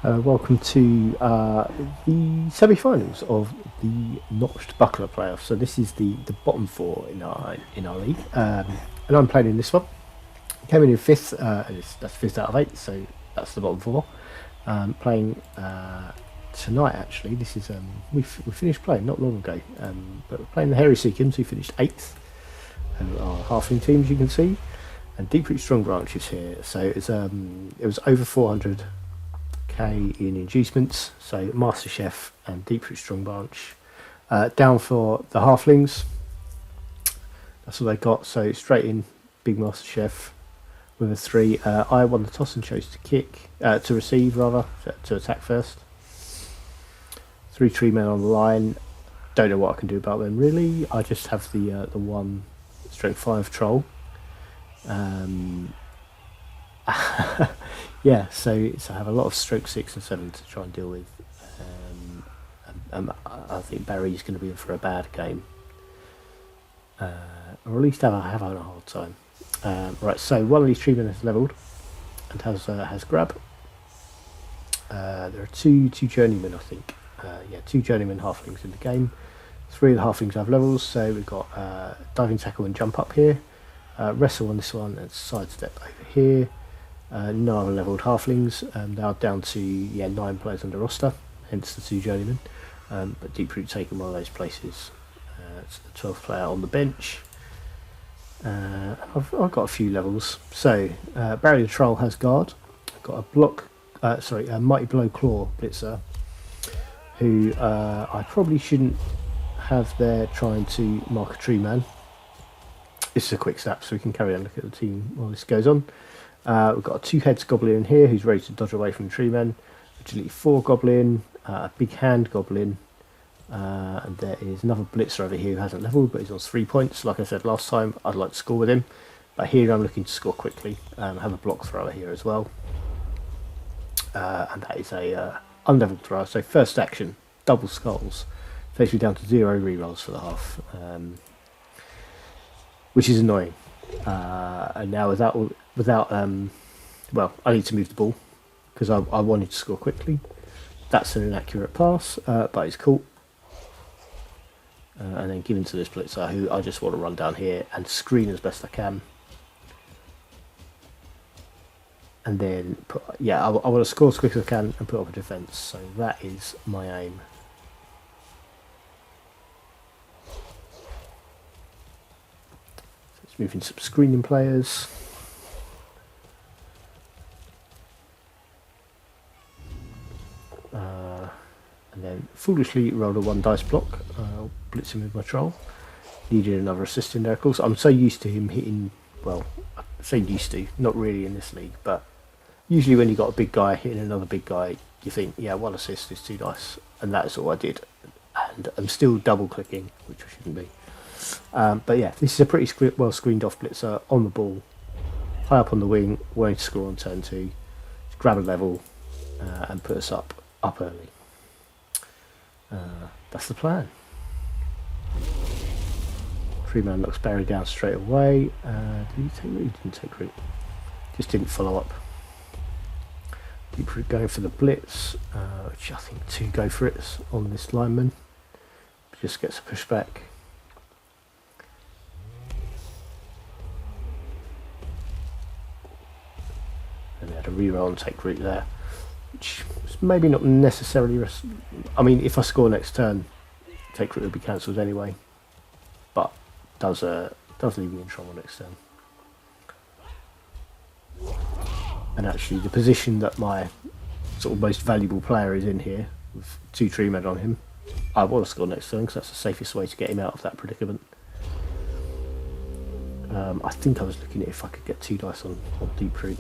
Welcome to the semi-finals of the Notched Buckler playoffs. So this is the bottom four in our league, and I'm playing in this one. Came in fifth, that's fifth out of eight, so that's the bottom four. Playing tonight actually. This is we finished playing not long ago, but we're playing the Hairy Seekins, who finished eighth. Our Halfling teams, you can see, and Deep Root Strong Branch is here. So it was over 400. In inducements, so Master Chef and Deep Root Strong Branch. Down for the Halflings, that's all they got, so straight in Big Master Chef with a 3. I won the toss and chose to receive rather, to attack first. 3 Treemen on the line, don't know what I can do about them really. I just have the 1 strength 5 troll. Yeah, so I have a lot of stroke 6 and 7 to try and deal with. I think Barry's going to be in for a bad game, or at least have having a hard time. Right, so one of these treatment is levelled and has grab. There are two journeymen, I think. Yeah, 2 journeyman halflings in the game. 3 of the halflings have levels, so we've got diving tackle and jump up here. Wrestle on this one and sidestep over here. No other levelled halflings. They are down to 9 players under roster, hence the 2 journeymen. But Deep Root taking one of those places. It's the 12th player on the bench. I've got a few levels. So Barry the Troll has guard. I've got a Mighty Blow Claw Blitzer, who I probably shouldn't have there trying to mark a Treeman. This is a quick snap, so we can carry on look at the team while this goes on. We've got a 2 heads goblin in here who's ready to dodge away from Treemen. Agility 4 goblin, a big hand goblin, and there is another blitzer over here who hasn't levelled but he's on 3 points. Like I said last time, I'd like to score with him, but here I'm looking to score quickly. Have a block thrower here as well, and that is a unlevelled thrower. So first action, double skulls, takes me down to 0 rerolls for the half, which is annoying. And now without well, I need to move the ball because I wanted to score quickly. That's an inaccurate pass, but it's cool. And then given to this blitzer, who I just want to run down here and screen as best I can. And then I want to score as quick as I can and put up a defence. So that is my aim. Let's move in some screening players. And then foolishly rolled a 1 dice block. I'll blitz him with my troll. Needed another assist in there, of course. I'm so used to him hitting, well, I say used to, not really in this league, but usually when you've got a big guy hitting another big guy, you think, yeah, 1 assist is 2 dice. And that's all I did. And I'm still double clicking, which I shouldn't be. But yeah, this is a pretty well screened off blitzer on the ball, high up on the wing, waiting to score on turn 2, grab a level and put us up early. That's the plan. Treeman knocks Barry down straight away. Did he take root? He didn't take root. Just didn't follow up. Deep Root going for the blitz, which I think 2 go for it on this lineman. Just gets a pushback. And they had a reroll and take root there, which is maybe not necessarily. I mean, if I score next turn, take root will be cancelled anyway, but does leave me in trouble next turn. And actually, the position that my sort of most valuable player is in here, with 2 Treemen on him, I want to score next turn because that's the safest way to get him out of that predicament. I think I was looking at if I could get 2 dice on Deep Root.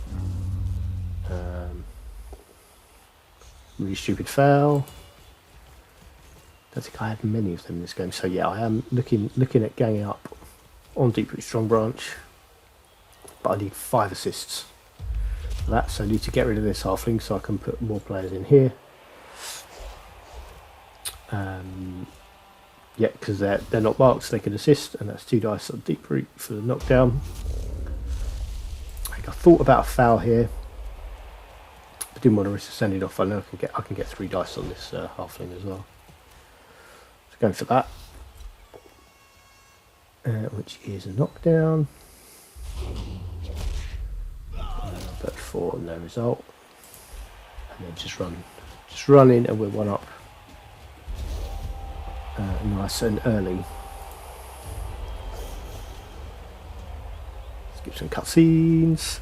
Really stupid foul. Don't think I had many of them in this game, so yeah, I am looking at ganging up on Deep Root Strong Branch, but I need 5 assists for that, so I need to get rid of this halfling so I can put more players in here. Yeah, because they're not marked, so they can assist, and that's 2 dice on Deep Root for the knockdown. I thought about a foul here, didn't want to risk sending off. I know I can get 3 dice on this halfling as well. So going for that, which is a knockdown. But 4, no result. And then just run in, and we're 1 up. Nice and early. Let's give some cutscenes.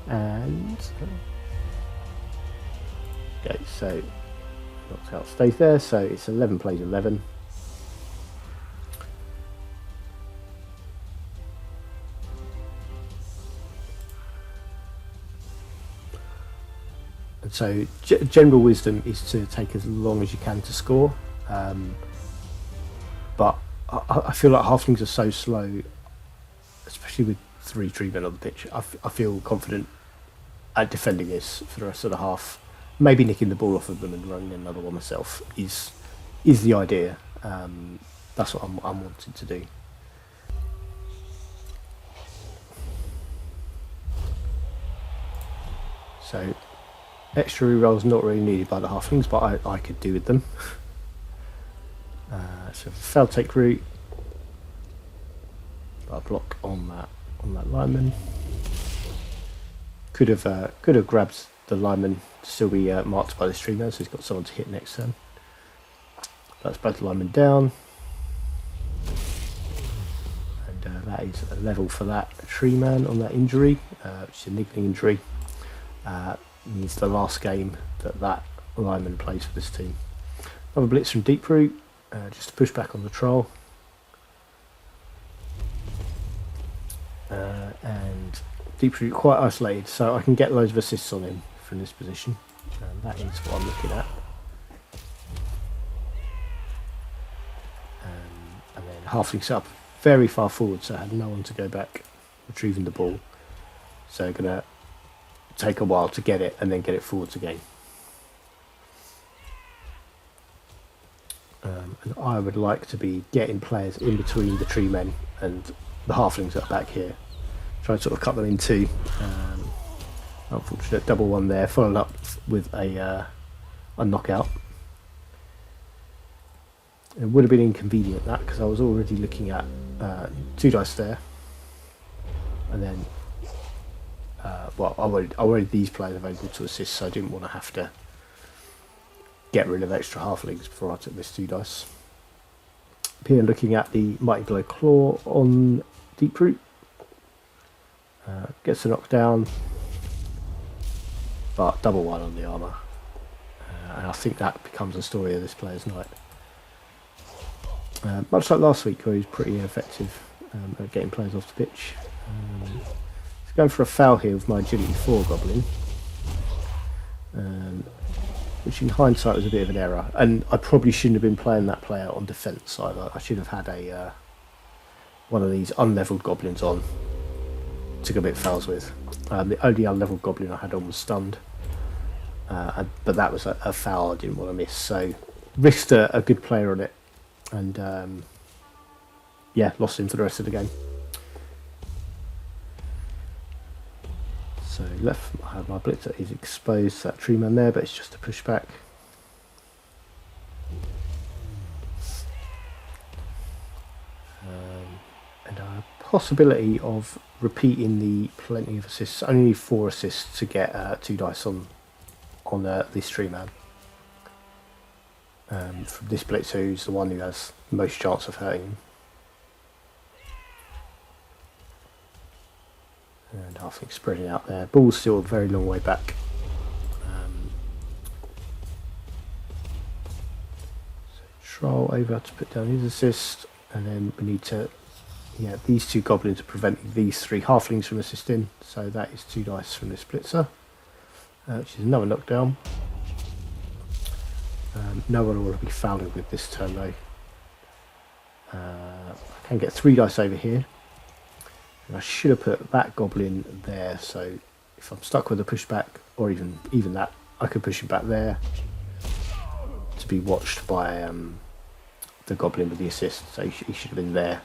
And okay, so knocks out stays there, so it's 11 plays 11. And so general wisdom is to take as long as you can to score, but I feel like halflings are so slow, especially with 3 Treemen on the pitch. I feel confident at defending this for the rest of the half. Maybe nicking the ball off of them and running another one myself is the idea. That's what I'm wanting to do. So extra rerolls not really needed by the halflings, but I could do with them. So failed take root. Got a block on that lineman. Could have grabbed the lineman to still be marked by this Treeman, so he's got someone to hit next turn. That's both the linemen down, and that is a level for that Treeman on that injury, which is a niggling injury. Means the last game that lineman plays for this team. Another blitz from Deep Root, just to push back on the troll. And Deep Root quite isolated, so I can get loads of assists on him from this position, and that is what I'm looking at. And then Halfling's up very far forward, so I had no one to go back retrieving the ball, so gonna take a while to get it and then get it forwards again. And I would like to be getting players in between the Treemen and the Halflings that are back here. Try and sort of cut them in 2. Unfortunate double one there, followed up with a knockout. It would have been inconvenient that, because I was already looking at 2 dice there, and then already these players available to assist, so I didn't want to have to get rid of extra halflings before I took this 2 dice. Up here looking at the Mighty Blow Claw on Deep Root. Gets a knockdown, but double 1 on the armour. And I think that becomes the story of this player's night. Much like last week, where he was pretty ineffective at getting players off the pitch. So going for a foul here with my agility 4 goblin, which in hindsight was a bit of an error, and I probably shouldn't have been playing that player on defence either. I should have had a one of these unlevelled goblins on to go a bit fouls with. The only unlevelled goblin I had on was stunned, but that was a foul I didn't want to miss, so risked a good player on it, and yeah, lost him for the rest of the game. So left, I have my blitzer is exposed to that Treeman there, but it's just a pushback. And a possibility of repeating the plenty of assists. I only need 4 assists to get 2 dice on this Treeman. From this blitzer, who's the one who has the most chance of hurting him. And I think spreading out there. Ball's still a very long way back. So Troll over to put down his assist, and then we need to, yeah, these 2 goblins are preventing these 3 halflings from assisting. So that is 2 dice from this blitzer, which is another knockdown. No one will be fouling with this turn though. I can get 3 dice over here. And I should have put that goblin there, so if I'm stuck with a pushback, or even that, I could push him back there to be watched by the goblin with the assist, so he should have been there.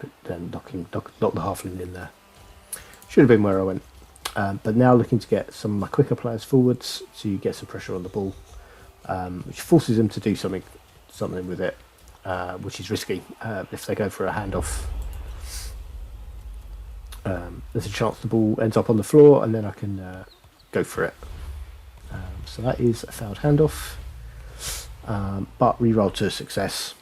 But then knock the halfling in there. Should have been where I went. But now looking to get some of my quicker players forwards to get some pressure on the ball, which forces them to do something with it, which is risky. If they go for a handoff, there's a chance the ball ends up on the floor, and then I can go for it. So that is a failed handoff, but re-roll to success.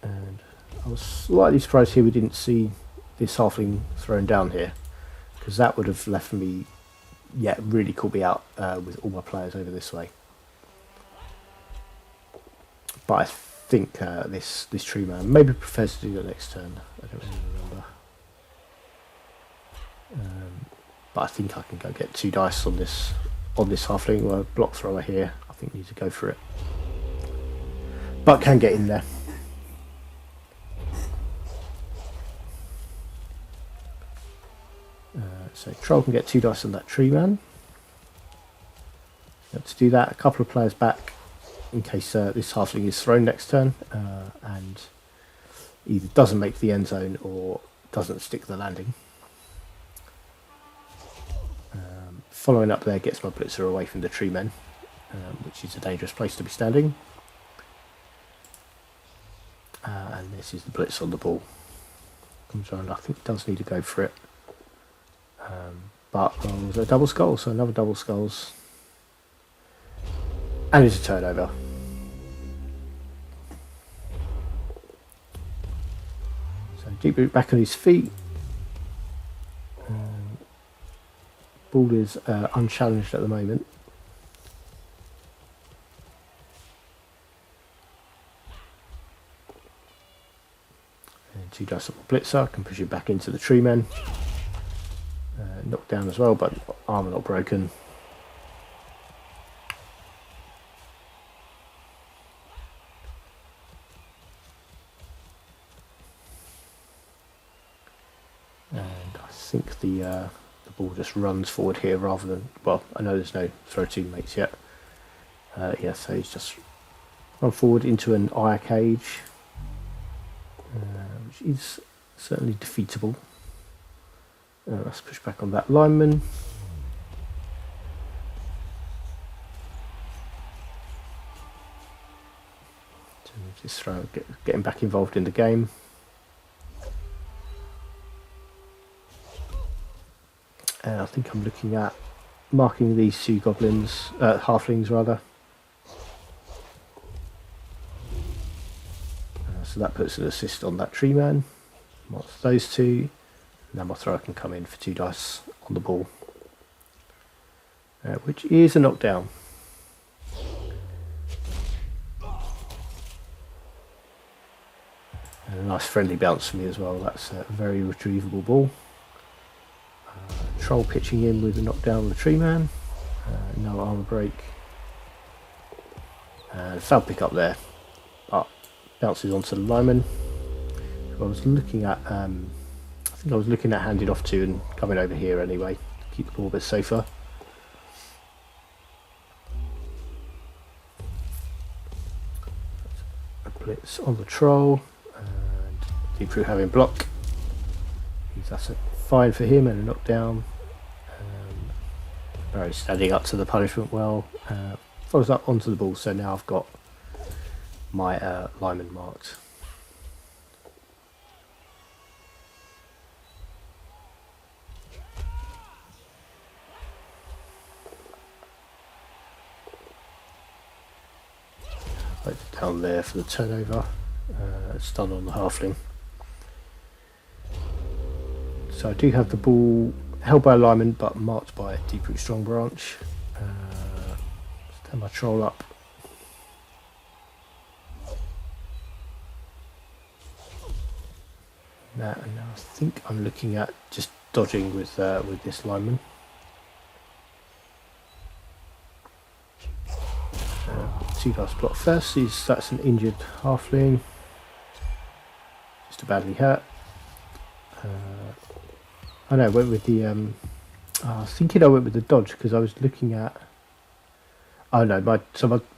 And I was slightly surprised here we didn't see this halfling thrown down here, because that would have left me, really caught me out with all my players over this way. But I think this Treemen maybe prefers to do that next turn. I don't really remember. But I think I can go get 2 dice on this halfling, or a block thrower here. I think I need to go for it, but can get in there. So Troll can get 2 dice on that Treemen. To do that, a couple of players back in case this halfling is thrown next turn and either doesn't make the end zone or doesn't stick the landing. Following up there gets my blitzer away from the Treemen, which is a dangerous place to be standing. And this is the blitz on the ball. Comes around, I think it does need to go for it. But there's a double skull, so another double skulls. And it's a turnover. So Deep Root back on his feet. Ball is unchallenged at the moment. And 2 dice on the blitzer, can push him back into the Treemen. Knocked down as well, but armour not broken. And I think the ball just runs forward here rather than, well, I know there's no throw teammates yet. So he's just run forward into an ire cage, which is certainly defeatable. Let's push back on that lineman. So just getting back involved in the game. And I think I'm looking at marking these 2 goblins, halflings rather. So that puts an assist on that Treemen. Marks those 2. Now my thrower can come in for 2 dice on the ball, which is a knockdown. And a nice friendly bounce for me as well. That's a very retrievable ball. Troll pitching in with a knockdown on the Treemen. No armour break. And foul pick up there, but bounces onto the lineman, who I was looking at. I was looking at handing off to and coming over here anyway to keep the ball a bit safer. A blitz on the Troll, and Deep Root having block. That's a fine for him and a knockdown. Barry's standing up to the punishment well. Follows up onto the ball, so now I've got my lineman marked. Down there for the turnover. It's done on the halfling. So I do have the ball held by a lineman but marked by a Deep Root Strong Branch. Stand my Troll up. Now I think I'm looking at just dodging with this lineman. 2 dice block first. That's an injured halfling, just a badly hurt. I know I went with the I was thinking I went with the dodge because I was looking at Oh no, my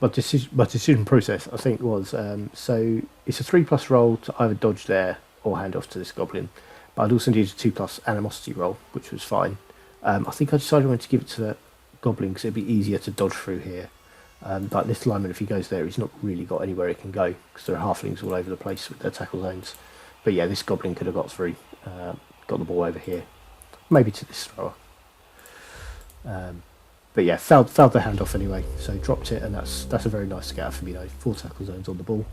decision process I think was so it's a 3+ roll to either dodge there or hand off to this goblin, but I'd also need a 2+ animosity roll, which was fine. I think I decided I wanted to give it to the goblin because it'd be easier to dodge through here. Like this lineman, if he goes there, he's not really got anywhere he can go because there are halflings all over the place with their tackle zones. But yeah, this goblin could have got through, got the ball over here, maybe to this thrower. But yeah, failed the handoff anyway, so dropped it, and that's a very nice scatter for me though. 4 tackle zones on the ball.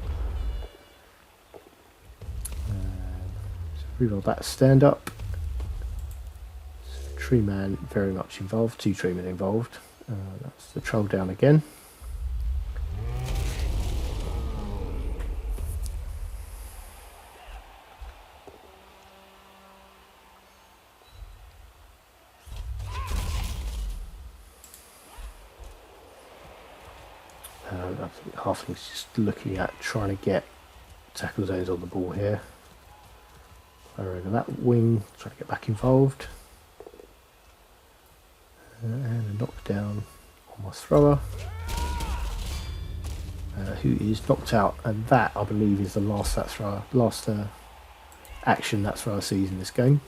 So reroll that stand up. So Treeman very much involved, 2 Treemen involved. That's the troll down again. I think Halfling's just looking at trying to get tackle zones on the ball here. Fire over that wing, try to get back involved. And a knockdown on my thrower, who is knocked out, and that I believe is the last action that thrower sees in this game.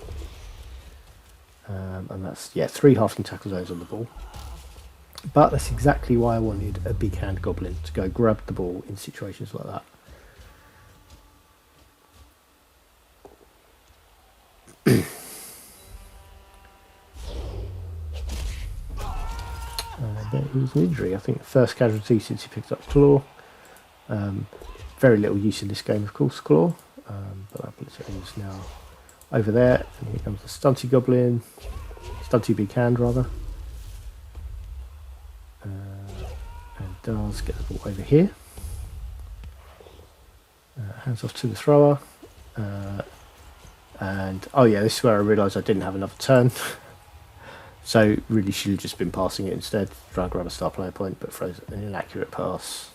And that's 3 halfling tackle zones on the ball. But that's exactly why I wanted a big hand goblin to go grab the ball in situations like that. There is an injury. I think first casualty since he picked up Claw. Very little use in this game, of course, Claw. But that puts it is now over there. And here comes the stunty goblin. Stunty big hand, rather. And does get the ball over here. Hands off to the thrower. And oh yeah, this is where I realised I didn't have another turn. So really should have just been passing it instead. Try and grab a star player point, but throws an inaccurate pass,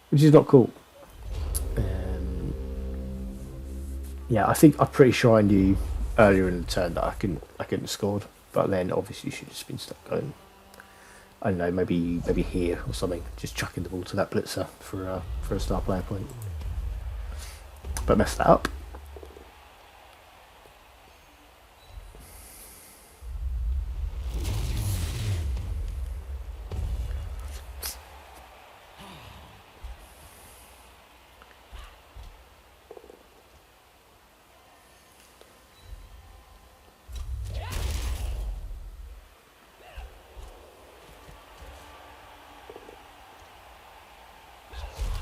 which is not cool. Yeah, I'm pretty sure I knew earlier in the turn that I couldn't have scored, but then obviously should have just been stuck going. I don't know, maybe here or something, just chucking the ball to that blitzer for a star player point, but messed that up.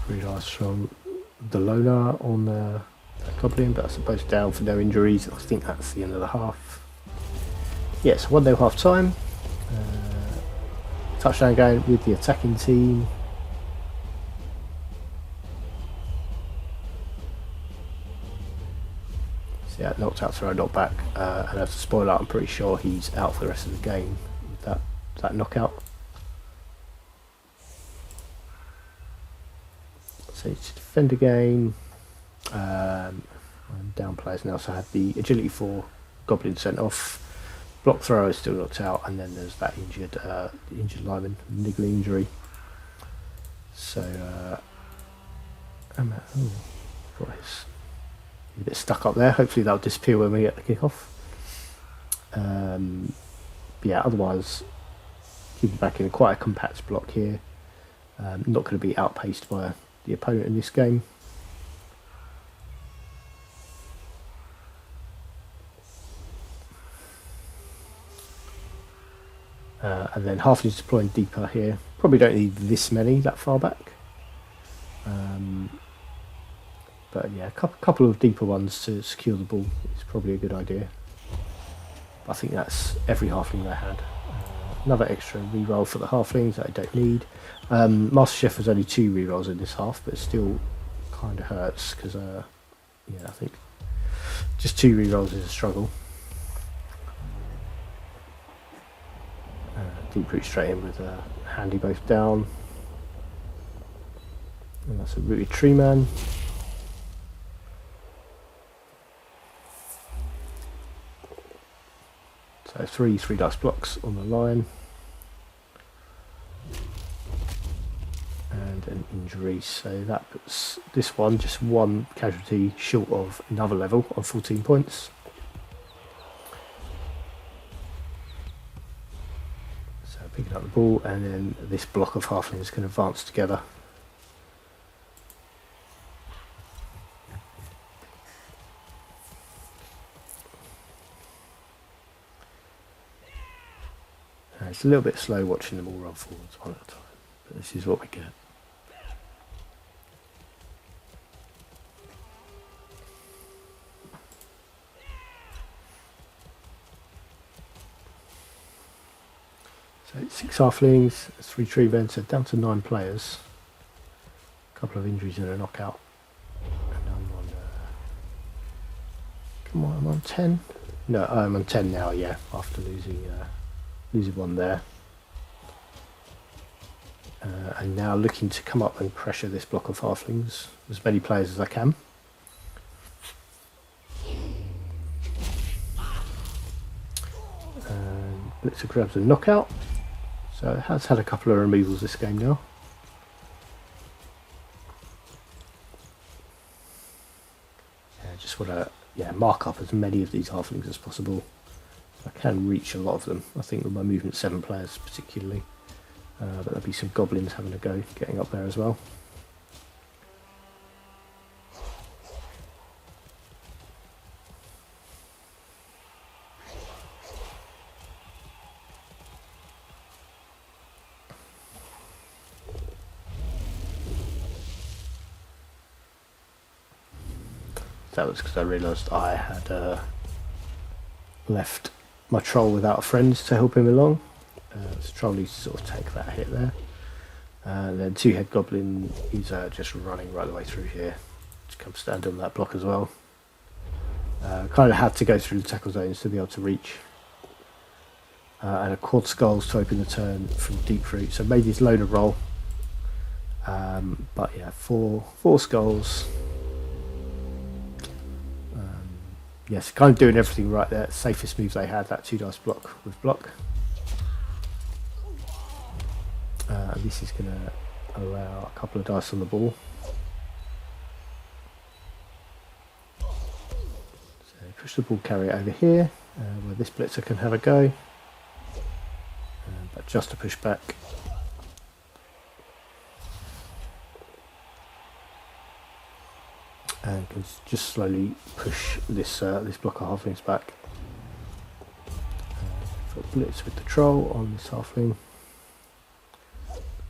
Realise from the loner on the goblin, but I suppose down for no injuries. I think that's the end of the half. Yes, 1-0 half time. Touchdown going with the attacking team. So yeah, knocked out throw, knocked back, and as a spoiler, I'm pretty sure he's out for the rest of the game with that knockout. So to defend again, I'm down players now, so I had the agility 4 goblin sent off. Block thrower is still knocked out, and then there's that injured lineman, niggly injury. So he's a bit stuck up there. Hopefully that'll disappear when we get the kick-off. But yeah, otherwise keeping back in quite a compact block here. Not going to be outpaced by the opponent in this game. And then Halfling's deploying deeper here. Probably don't need this many that far back. But yeah, a couple of deeper ones to secure the ball is probably a good idea. I think that's every Halfling they had. Another extra reroll for the Halflings that I don't need. Master Chef has only 2 rerolls in this half, but it still kind of hurts because yeah, I think just 2 rerolls is a struggle. Deep root straight in with handy both down, and that's a rooted Treeman. So 3 dice blocks on the line. injury, so that puts this one just one casualty short of another level on 14 points. So picking up the ball, and then this block of halflings can advance together. It's a little bit slow watching them all run forwards one at a time, but this is what we get. So 6 halflings, 3 Treemen, so down to 9 players. A couple of injuries and a knockout. And I'm on, come on, I'm on 10? No, I'm on 10 now, yeah, after losing one there. And now looking to come up and pressure this block of halflings, as many players as I can. And Blitzer grabs a knockout, so it has had a couple of removals this game now. Just want to mark up as many of these halflings as possible. I can reach a lot of them, I think, with my movement 7 players particularly. But there'll be some goblins having a go getting up there as well. That was because I realised I had left my troll without a friend to help him along. So troll needs to sort of take that hit there. And then 2-head goblin is just running right the way through here to come stand on that block as well. Kind of had to go through the tackle zones to be able to reach. And a quad skulls to open the turn from deep root. So made his loner roll. But yeah, four skulls. Yes, kind of doing everything right there. Safest move they had, that 2 dice block with block. This is going to allow a couple of dice on the ball. So push the ball carrier over here, where this blitzer can have a go. But just to push back. And can just slowly push this this block of halflings back. For blitz with the troll on this halfling.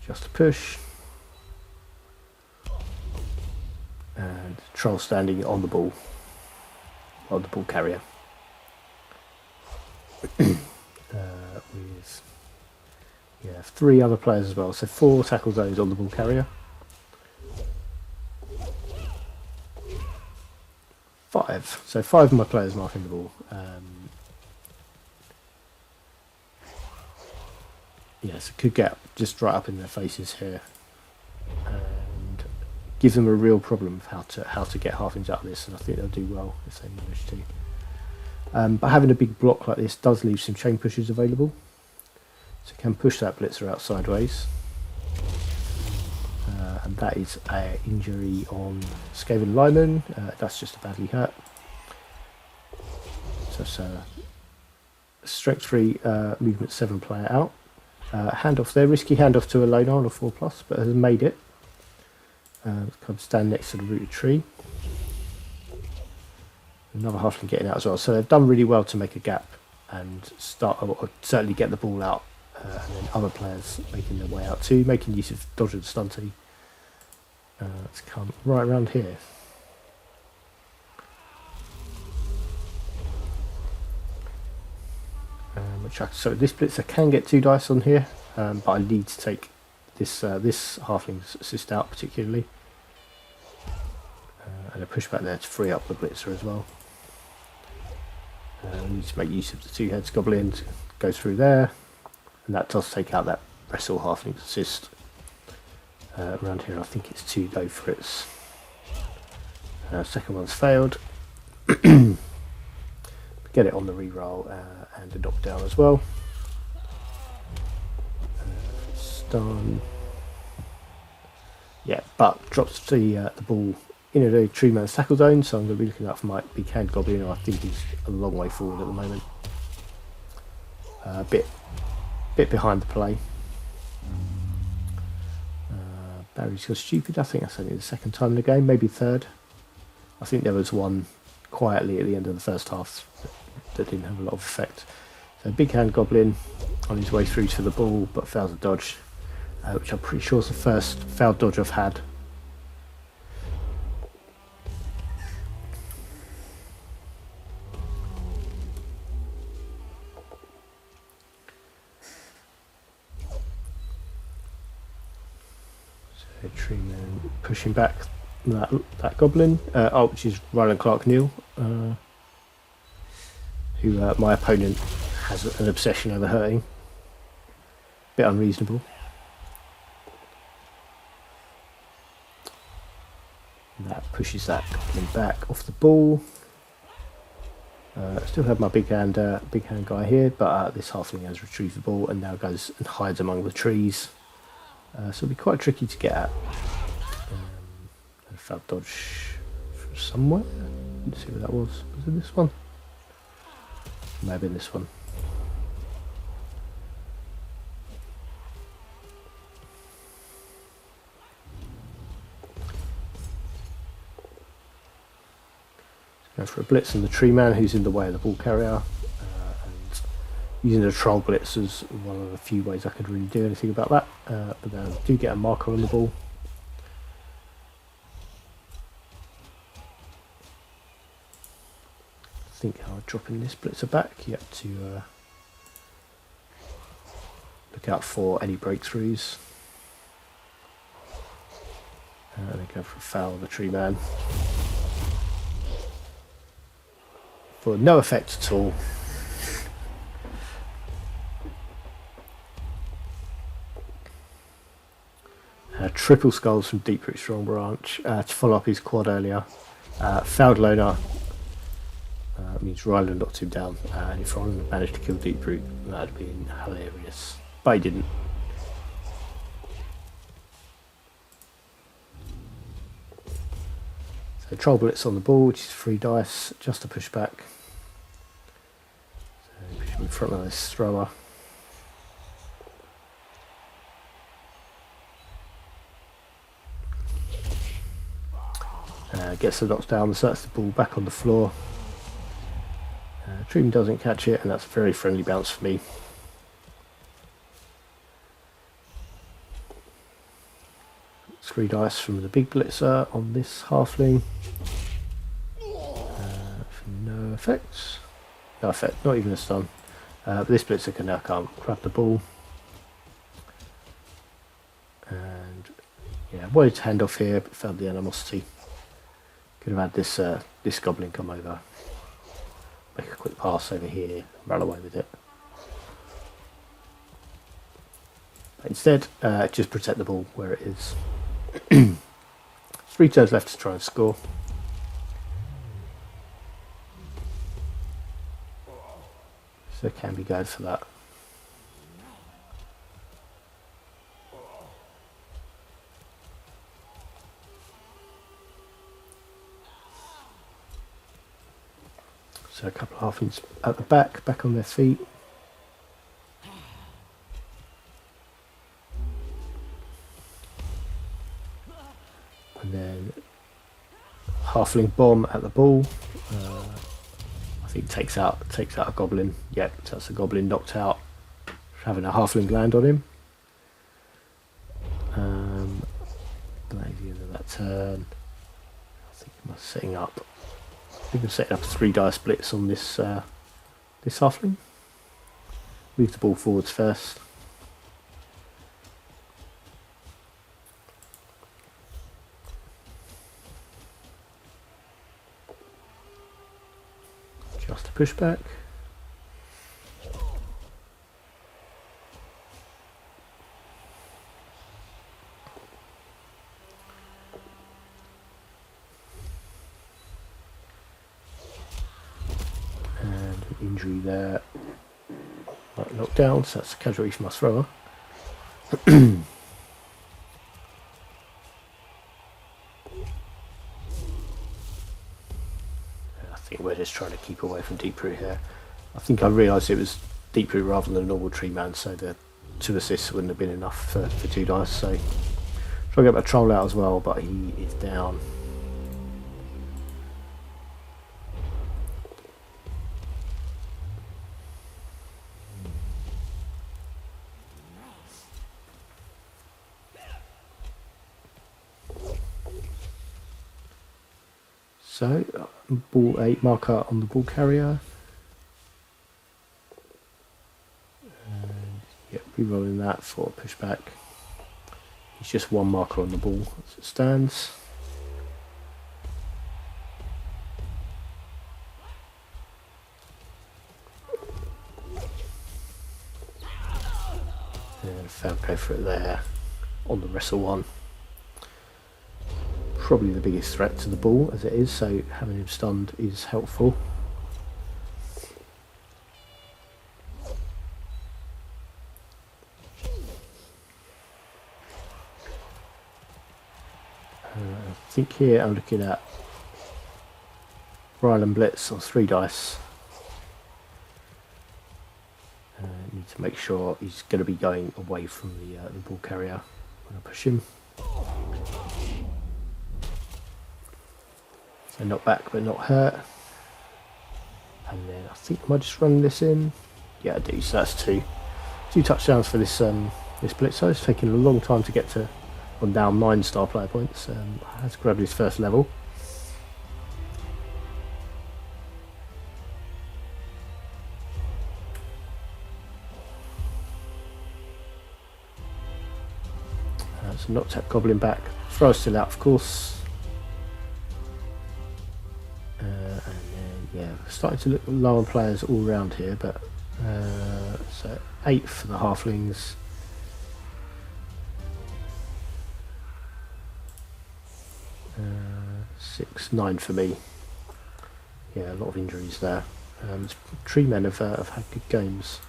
Just a push. And troll standing on the ball carrier. With 3 other players as well, so 4 tackle zones on the ball carrier. 5, so 5 of my players marking the ball. Yes, it could get just right up in their faces here, and give them a real problem of how to get halflings out of this. And I think they'll do well if they manage to. But having a big block like this does leave some chain pushes available, so you can push that blitzer out sideways. And that is an injury on Skaven Lyman. That's just a badly hurt. So it's a strength 3 movement 7 player out. Handoff there, risky handoff to a loner on a 4+, but has made it. Come stand next to the rooted tree. Another halfling getting out as well. So they've done really well to make a gap and start, or certainly get the ball out. And then other players making their way out too, making use of dodge and stunty. Let's come right around here. So this blitzer can get 2 dice on here, but I need to take this this halfling's assist out particularly, and a push back there to free up the blitzer as well. I need to make use of the 2 heads goblin to go through there, and that does take out that wrestle halfling's assist. Around here I think it's too low for its second one's failed. Get it on the reroll and a knockdown as well. Stun. Yeah, but drops the ball in a tree man's tackle zone, so I'm going to be looking out for my big hand goblin, who I think he's a long way forward at the moment. A bit behind the play. Barry's got stupid. I think that's only the second time in the game, maybe third. I think there was one quietly at the end of the first half that didn't have a lot of effect. So big hand goblin on his way through to the ball, but fails a dodge, which I'm pretty sure is the first failed dodge I've had. So Treemen pushing back that goblin, which is Ryland Clark Neal, who my opponent has an obsession over hurting. Bit unreasonable. That pushes that goblin back off the ball. Still have my big hand guy here, but this halfling has retrieved the ball and now goes and hides among the trees. So it'll be quite tricky to get at. Failed dodge from somewhere. Let's see where that was. Was it this one? May have been this one. Go for a blitz on the tree man who's in the way of the ball carrier, and using the troll blitz is one of the few ways I could really do anything about that, but then I do get a marker on the ball. I think I'll drop in this blitzer back, yep, to look out for any breakthroughs. And then go for a foul the tree man. For no effect at all. Triple skulls from Deeproot Strong Branch to follow up his quad earlier. Fouled loner means Ryland knocked him down, and if Ryland managed to kill Deeproot, that would have been hilarious. But he didn't. So troll blitz on the ball, which is 3 dice, just to push back. So push him in front of this thrower. Gets the knocked down, so that's the ball back on the floor. Treemen doesn't catch it, and that's a very friendly bounce for me. It's 3 dice from the big blitzer on this halfling. For no effects. No effect, not even a stun. But this blitzer can now come grab the ball. And yeah, wanted to hand off here, but found the animosity. Could have had this goblin come over, make a quick pass over here, run away with it. But instead, just protect the ball where it is. 3 turns left to try and score. So can be going for that. So a couple of halflings at the back on their feet. And then halfling bomb at the ball. I think takes out a goblin. Yep, so that's a goblin knocked out, having a halfling land on him. Blaze the end of that turn. I think I'm setting up. I think I'm setting up a 3 dice blitz on this this halfling. Move the ball forwards first. Just a pushback. And injury there. Right, knocked down, so that's a casualty from my thrower. think we're just trying to keep away from deep root here. I think I realised it was deep root rather than a normal tree man, so the 2 assists wouldn't have been enough for 2 dice. So try to get my troll out as well, but he is down. So, ball 8 marker on the ball carrier. And yeah, re-rolling that for pushback. It's just 1 marker on the ball as it stands. And failed go for it there on the wrestle 1. Probably the biggest threat to the ball as it is, so having him stunned is helpful. I think here I'm looking at Ryland Blitz on 3 dice. Need to make sure he's going to be going away from the ball carrier when I push him. So not back but not hurt. And then I think I might just run this in. Yeah, I do. So that's two touchdowns for this this blitzer. It's taken a long time to get to on down 9 star player points. Has grabbed his first level. So knocked that goblin back. Throw still out, of course. And then yeah, starting to look low on players all around here, but so 8 for the halflings. 6, 9 for me. Yeah, a lot of injuries there. Treemen have had good games.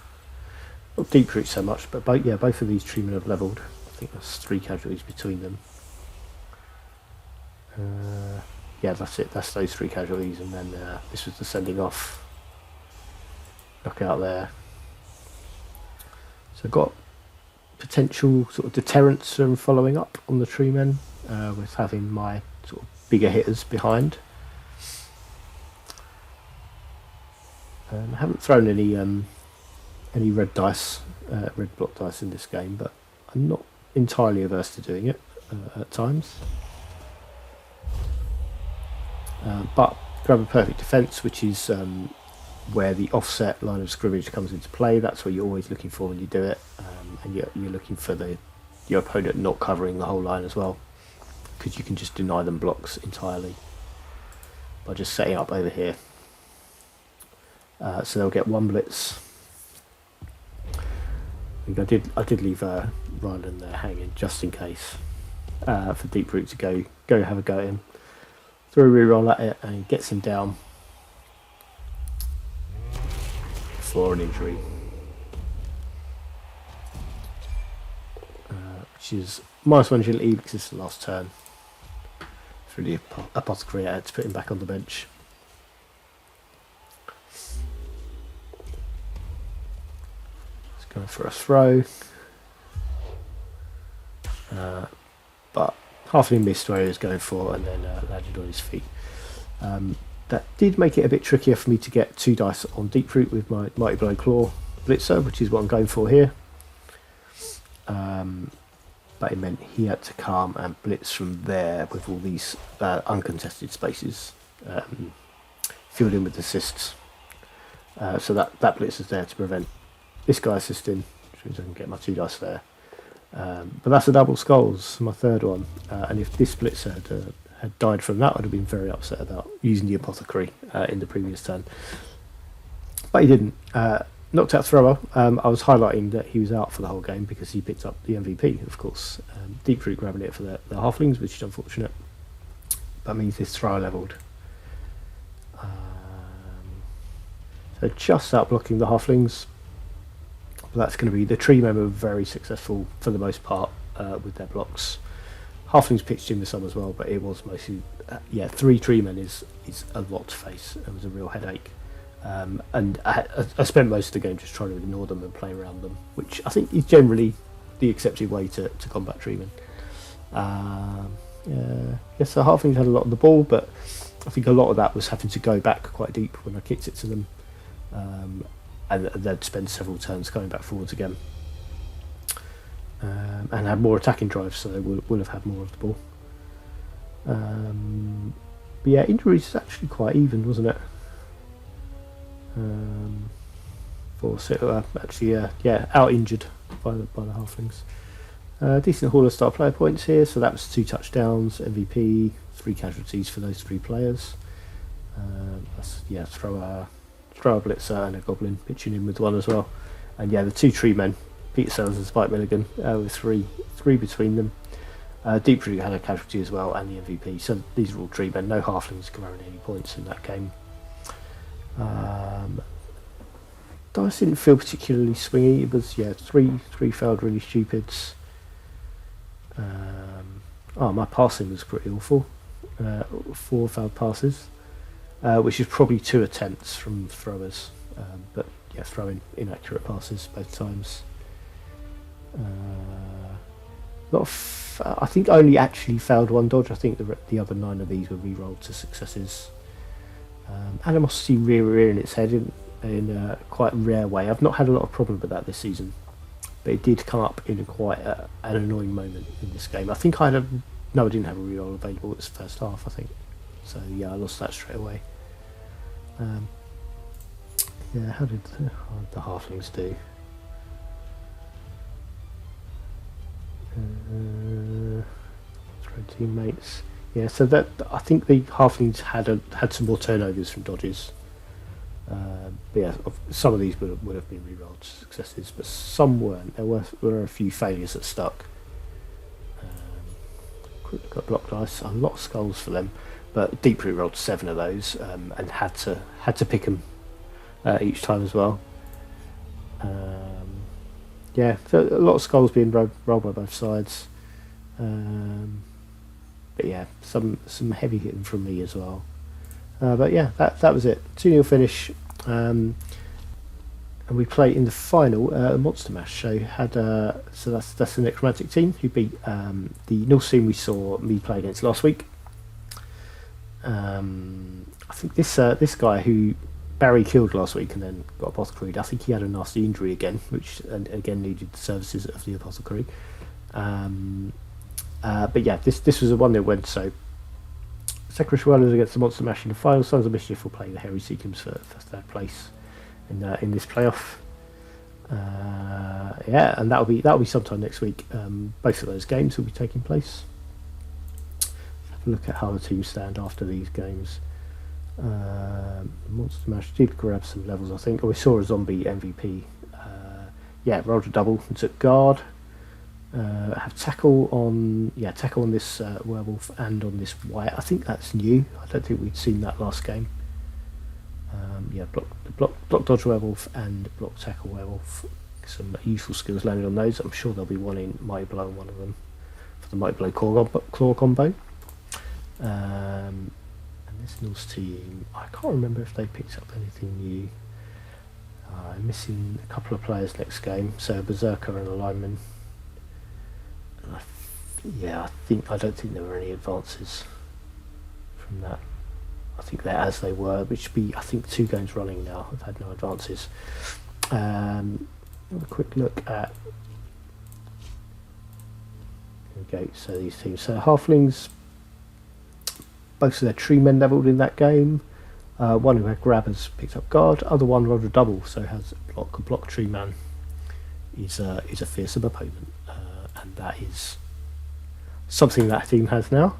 Not deep root so much, but both of these Treemen have levelled. I think that's 3 casualties between them. Yeah, that's it. That's those 3 casualties, and then this was the sending off. Knockout there. So I've got potential sort of deterrence from following up on the Treemen with having my sort of bigger hitters behind. I haven't thrown any red dice, red block dice in this game, but I'm not entirely averse to doing it at times. But grab a perfect defence, which is where the offset line of scrimmage comes into play. That's what you're always looking for when you do it, and you're looking for your opponent not covering the whole line as well, because you can just deny them blocks entirely by just setting up over here. So they'll get 1 blitz. I think I did leave Ryland there hanging just in case for Deep Root to go have a go at him. Throw a reroll at it and he gets him down for an injury, which is -1 agility because it's the last turn. Through the apothecary, I had to put him back on the bench. Going for a throw, but Halfling missed where he was going for and then landed on his feet. That did make it a bit trickier for me to get 2 dice on Deep Root with my Mighty Blow Claw Blitzer, which is what I'm going for here. But it meant he had to calm and blitz from there with all these uncontested spaces filled in with assists. So that blitz is there to prevent this guy assisting, which means I can get my 2 dice there. But that's a double skulls, my 3rd one. And if this blitzer had died from that, I would have been very upset about using the apothecary in the previous turn. But he didn't. Knocked out thrower. I was highlighting that he was out for the whole game because he picked up the MVP, of course. Deep Root grabbing it for the halflings, which is unfortunate. That means this thrower levelled. So just out blocking the halflings. But that's going to be the Treemen were very successful for the most part with their blocks. Halflings pitched in with some as well, but it was mostly 3 Treemen is a lot to face. It was a real headache. And I spent most of the game just trying to ignore them and play around them, which I think is generally the accepted way to combat Treemen. Yes, the Halflings had a lot on the ball, but I think a lot of that was having to go back quite deep when I kicked it to them, and they'd spend several turns coming back forwards again, and had more attacking drives, so they will have had more of the ball. But yeah, injuries is actually quite even, wasn't it? Out injured by the Halflings. Decent haul of star player points here, so that was 2 touchdowns, MVP, 3 casualties for those 3 players. Throw a blitzer and a goblin pitching in with 1 as well. And the 2 tree men, Peter Sellers and Spike Milligan, with three between them. Deep Root had a casualty as well, and the MVP. So these are all tree men. No Halflings carrying any points in that game. Dice didn't feel particularly swingy. It was 3 failed really stupids. My passing was pretty awful. 4 failed passes, which is probably 2 attempts from throwers, but throwing inaccurate passes both times. I think only actually failed 1 dodge. I think the other 9 of these were re-rolled to successes. Animosity rearing its head in a quite rare way. I've not had a lot of problem with that this season, but it did come up in quite an annoying moment in this game. I think I didn't have a reroll available. It was the first half, I think. So I lost that straight away. How did the Halflings do? Throw teammates. So that I think the Halflings had some more turnovers from dodges. Some of these would have been re-rolled successes, but some weren't. There were a few failures that stuck. Quick look at block dice. A lot of skulls for them, but Deep Root rolled 7 of those, and had to pick them each time as well. So a lot of skulls being rolled by both sides. Some heavy hitting from me as well. That was it. 2-0 finish. And we play in the final Monster Mash. So that's the Necromantic team who beat the Norse team we saw me play against last week. I think this guy who Barry killed last week and then got apothecaried, I think he had a nasty injury again, which again needed the services of the apothecary. This was a 1-0 win. So Sekresh Whirlers against the Monster Mash in the final. Sons of Mischief will play the Hairy Seekums for 3rd place in this playoff. And that'll be sometime next week. Both of those games will be taking place. Let's have a look at how the teams stand after these games. Monster Mash did grab some levels, I think. We saw a zombie MVP. Rolled a double and took guard. Have tackle on this werewolf and on this white. I think that's new. I don't think we'd seen that last game. Block dodge werewolf and block tackle werewolf. Some useful skills landed on those. I'm sure there'll be one in Mighty Blow on one of them for the Mighty Blow claw combo. And this Norse team, I can't remember if they picked up anything new. I'm missing a couple of players next game, so a Berserker and a Lineman. I don't think there were any advances from that. I think they're as they were, which would be, I think, 2 games running now. I've had no advances. Have a quick look at. Okay, so these teams. So Halflings, both of their tree men levelled in that game. One who had grabbers picked up guard. Other one rolled a double, so has a block tree man. Is a fearsome opponent, and that is something that team has now.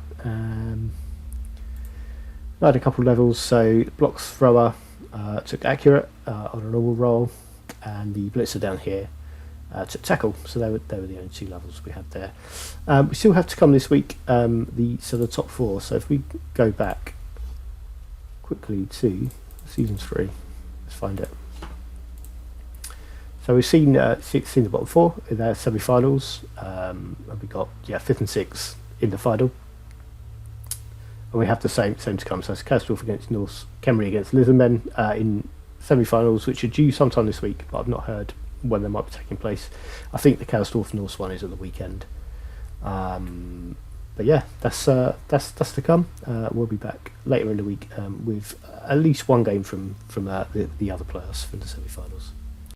I had a couple of levels, so blocks thrower took accurate on a normal roll, and the blitzer down here took tackle. So they were the only 2 levels we had there. We still have to come this week. The top 4. So if we go back quickly to season 3, let's find it. So we've seen the bottom 4 in their semi-finals, and we got 5th and 6th in the final. And we have the same to come. So it's Castle against Norse, Khemri against Lizardmen in semi-finals, which are due sometime this week, but I've not heard when they might be taking place. I think the Karsdorf Norse one is at the weekend. But yeah, that's to come. We'll be back later in the week with at least one game from the other players from the semi-finals.